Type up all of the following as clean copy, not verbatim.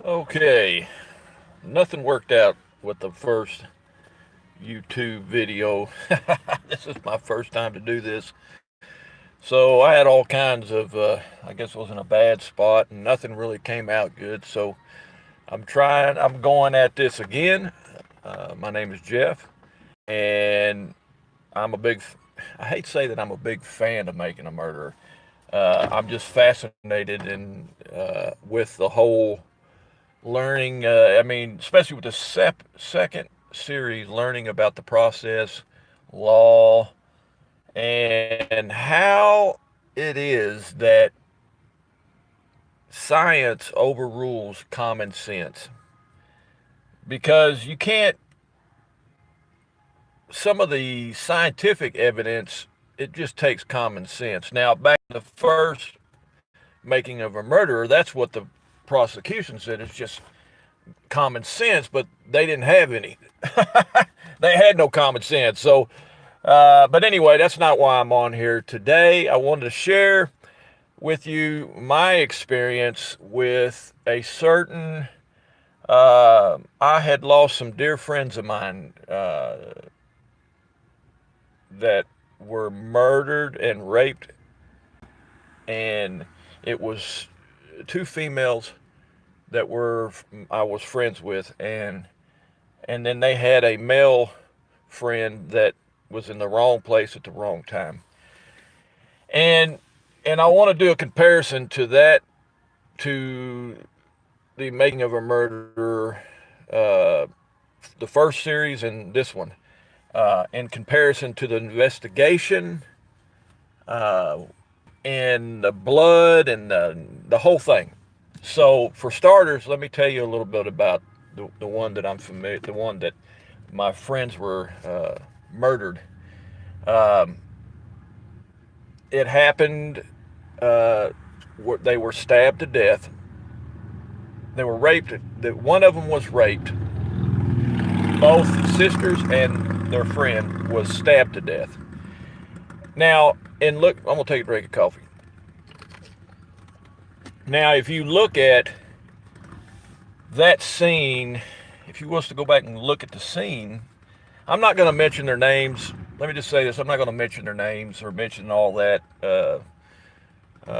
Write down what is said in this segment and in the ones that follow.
Okay, nothing worked out with the first YouTube video. This is my first time to do this. So I had all kinds of, I guess I was in a bad spot and nothing really came out good. So I'm going at this again. My name is Jeff and I'm a big, I hate to say that I'm a big fan of Making a Murderer. I'm just fascinated with the whole learning, especially with the second series, learning about the process, law, and how it is that science overrules common sense. Because you can't, some of the scientific evidence, it just takes common sense. Now, back to the first Making of a Murderer, that's what the prosecution said. It's just common sense, but they didn't have any. They had no common sense. But anyway, that's not why I'm on here today. I wanted to share with you my experience with a certain. I had lost some dear friends of mine that were murdered and raped, and it was two females that were I was friends with, and then they had a male friend that was in the wrong place at the wrong time. And and I want to do a comparison to that to the Making of a Murderer, uh, the first series and this one, in comparison to the investigation uh, and the blood and the whole thing. So, for starters, let me tell you a little bit about the one that I'm familiar, the one that my friends were murdered. Um, it happened. Uh, they were stabbed to death. They were raped. One of them was raped. Both sisters and their friend was stabbed to death. Now, and look, I'm gonna take a drink of coffee. Now, if you look at that scene, if you was to go back and look at the scene, I'm not going to mention their names. Let me just say this: I'm not going to mention their names or mention all that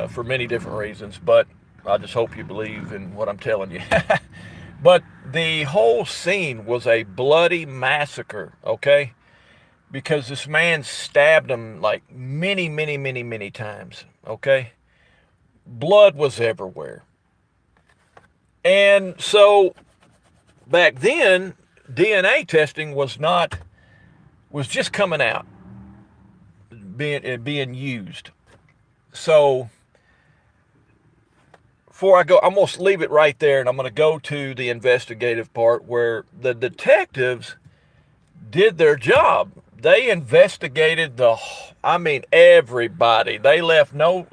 for many different reasons. But I just hope you believe in what I'm telling you. But the whole scene was a bloody massacre. Okay, because this man stabbed him like many, many, many, many times. Okay, blood was everywhere. And so back then, DNA testing was just coming out, being used. So before I go, I'm gonna leave it right there, and I'm gonna go to the investigative part where the detectives did their job. They investigated everybody. They left no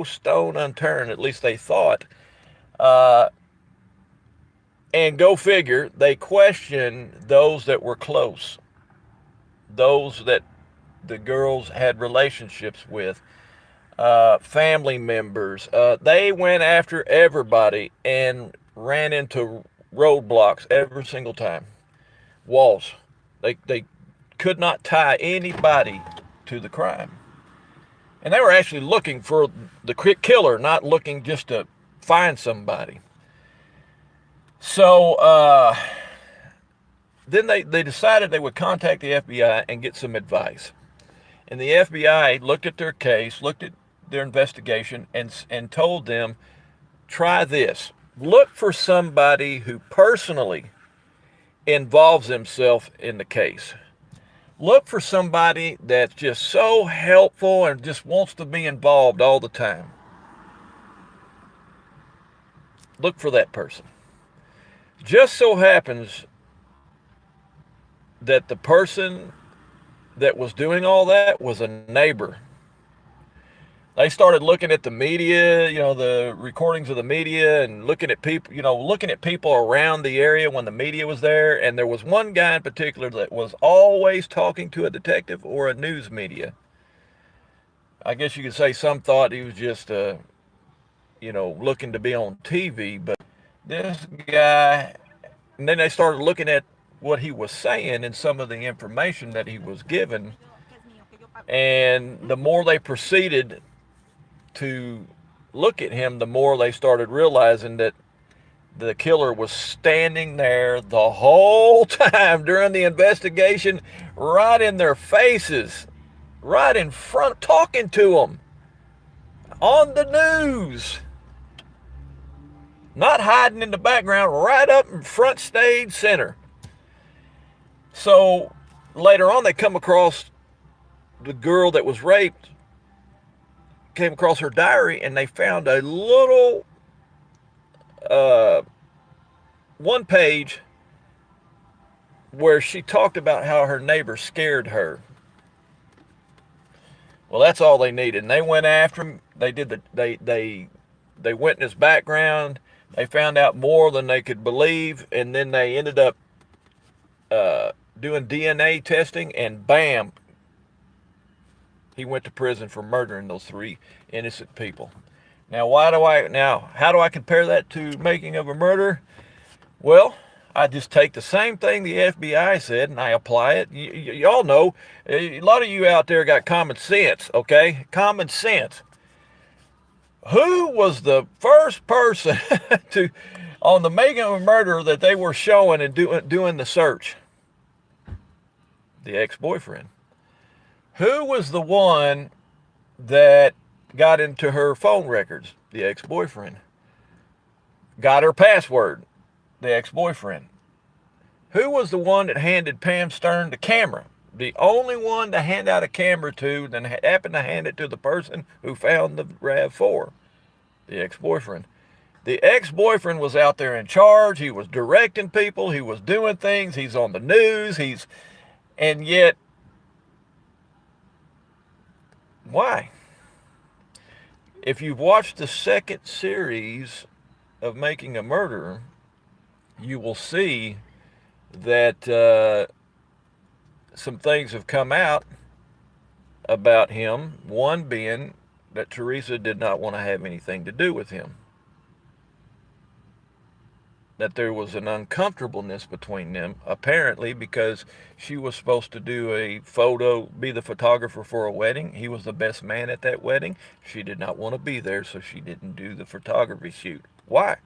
stone unturned. At least they thought. Uh, And go figure, they questioned those that were close, those that the girls had relationships with, family members. They went after everybody and ran into roadblocks every single time. Walls. They could not tie anybody to the crime. And they were actually looking for the killer, not looking just to find somebody. So then they decided they would contact the FBI and get some advice. And the FBI looked at their case, looked at their investigation, and told them, try this. Look for somebody who personally involves himself in the case. Look for somebody that's just so helpful and just wants to be involved all the time. Look for that person. Just so happens that the person that was doing all that was a neighbor. They started looking at the media, the recordings of the media, and looking at people around the area when the media was there. And there was one guy in particular that was always talking to a detective or a news media. I guess you could say some thought he was just, looking to be on TV, but this guy, and then they started looking at what he was saying and some of the information that he was given. And the more they proceeded to look at him, the more they started realizing that the killer was standing there the whole time during the investigation, right in their faces, right in front, talking to them on the news, not hiding in the background, right up in front stage center. So later on, they come across the girl that was raped, came across her diary, and they found a little uh, one page where she talked about how her neighbor scared her. Well, that's all they needed. And they went after him. They did they went in his background. They found out more than they could believe, and then they ended up doing DNA testing, and bam, he went to prison for murdering those 3 innocent people. Now, how do I compare that to making of a murder? Well, I just take the same thing the FBI said and I apply it. Y'all know, a lot of you out there got common sense, okay? Common sense. Who was the first person to, on the making of a murder that they were showing and doing the search? The ex-boyfriend. Who was the one that got into her phone records? The ex-boyfriend. Got her password? The ex-boyfriend. Who was the one that handed Pam Stern the camera? The only one to hand out a camera to, then happened to hand it to the person who found the RAV4. The ex-boyfriend. The ex-boyfriend was out there in charge. He was directing people. He was doing things. He's on the news. And yet, why? If you've watched the second series of Making a Murderer, you will see that some things have come out about him. One being that Teresa did not want to have anything to do with him. That there was an uncomfortableness between them, apparently because she was supposed to do a photo, be the photographer for a wedding. He was the best man at that wedding. She did not want to be there, so she didn't do the photography shoot. Why?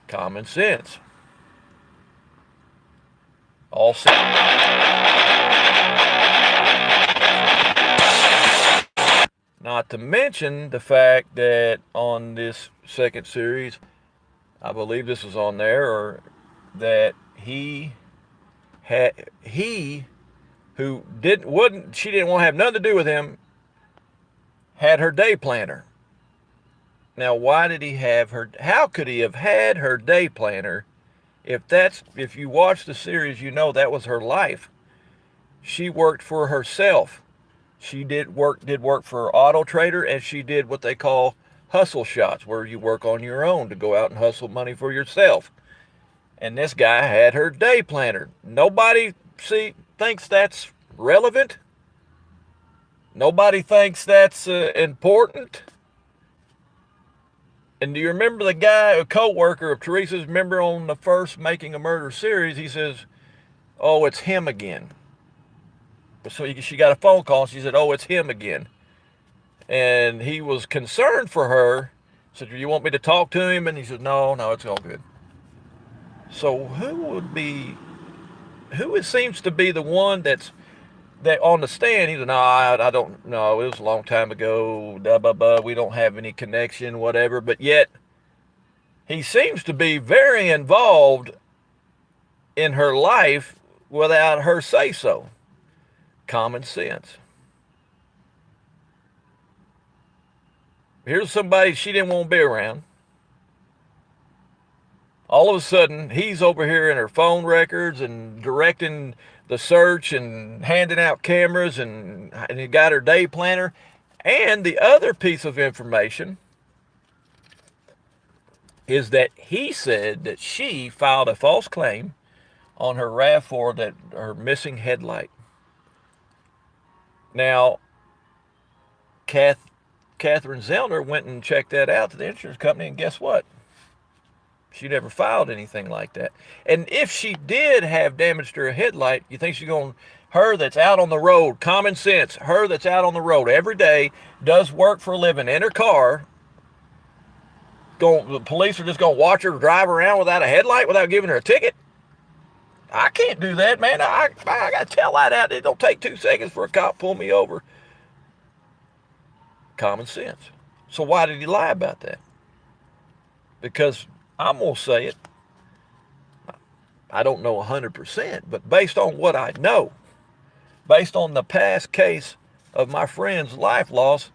Common sense. All set. Not to mention the fact that on this second series, I believe this was on there, or that he who she didn't want to have nothing to do with him, had her day planner. Now, why did he have her? How could he have had her day planner? If you watch the series, you know that was her life. She worked for herself. She did work for Auto Trader, and she did what they call hustle shots, where you work on your own to go out and hustle money for yourself. And this guy had her day planner. Nobody thinks that's relevant. Nobody thinks that's important. And do you remember the guy, a co-worker of Teresa's, remember on the first Making a Murder series, he says, oh, it's him again. So she got a phone call, and she said, oh, it's him again. And he was concerned for her, said, do you want me to talk to him? And he said, no, it's all good. So who seems to be the one that on the stand, he said, no, I don't know, it was a long time ago, blah, blah, blah, we don't have any connection, whatever, but yet he seems to be very involved in her life without her say so. Common sense. Here's somebody she didn't want to be around. All of a sudden, he's over here in her phone records and directing the search and handing out cameras, and he got her day planner. And the other piece of information is that he said that she filed a false claim on her RAV4, that her missing headlight. Now, Catherine Zellner went and checked that out to the insurance company, and guess what? She never filed anything like that. And if she did have damage to her headlight, you think she's going, her that's out on the road, common sense, her that's out on the road every day, does work for a living in her car, the police are just going to watch her drive around without a headlight without giving her a ticket? I can't do that, man. I got to tell that out. It don't take 2 seconds for a cop to pull me over. Common sense. So why did he lie about that? Because I'm going to say it. I don't know 100%, but based on what I know, based on the past case of my friend's life loss,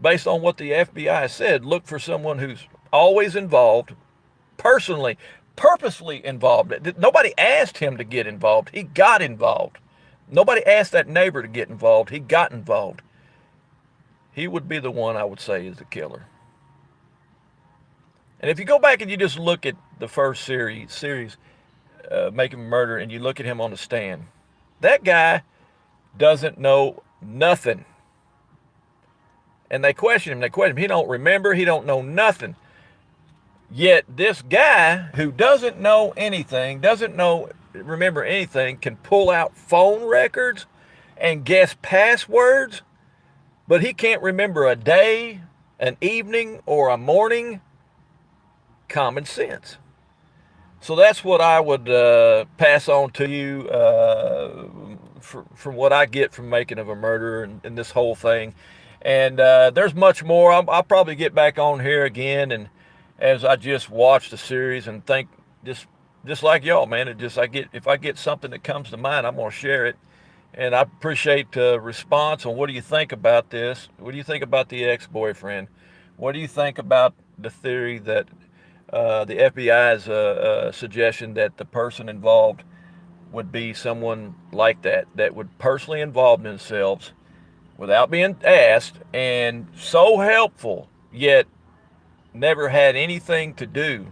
based on what the FBI said, look for someone who's always involved, personally, purposely involved. Nobody asked him to get involved. He got involved. Nobody asked that neighbor to get involved. He got involved. He would be the one I would say is the killer. And if you go back and you just look at the first series, Making a Murder, and you look at him on the stand, that guy doesn't know nothing. And they question him. He don't remember. He don't know nothing. Yet this guy who doesn't know anything, remember anything, can pull out phone records and guess passwords, but he can't remember a day, an evening, or a morning. Common sense. So that's what I would pass on to you from what I get from Making of a Murderer and this whole thing. And there's much more. I'll probably get back on here again, and as I just watch the series and think, just like y'all, man, if I get something that comes to mind, I'm gonna share it. And I appreciate response on what do you think about this? What do you think about the ex-boyfriend? What do you think about the theory that the FBI's suggestion that the person involved would be someone like that would personally involve themselves without being asked, and so helpful, yet never had anything to do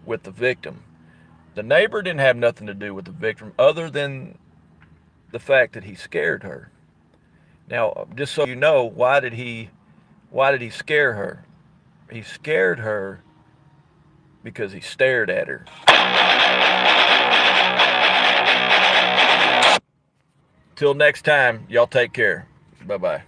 with the victim? The neighbor didn't have nothing to do with the victim other than the fact that he scared her. Now, just so you know, why did he scare her? He scared her because he stared at her. Till next time, y'all take care. Bye-bye.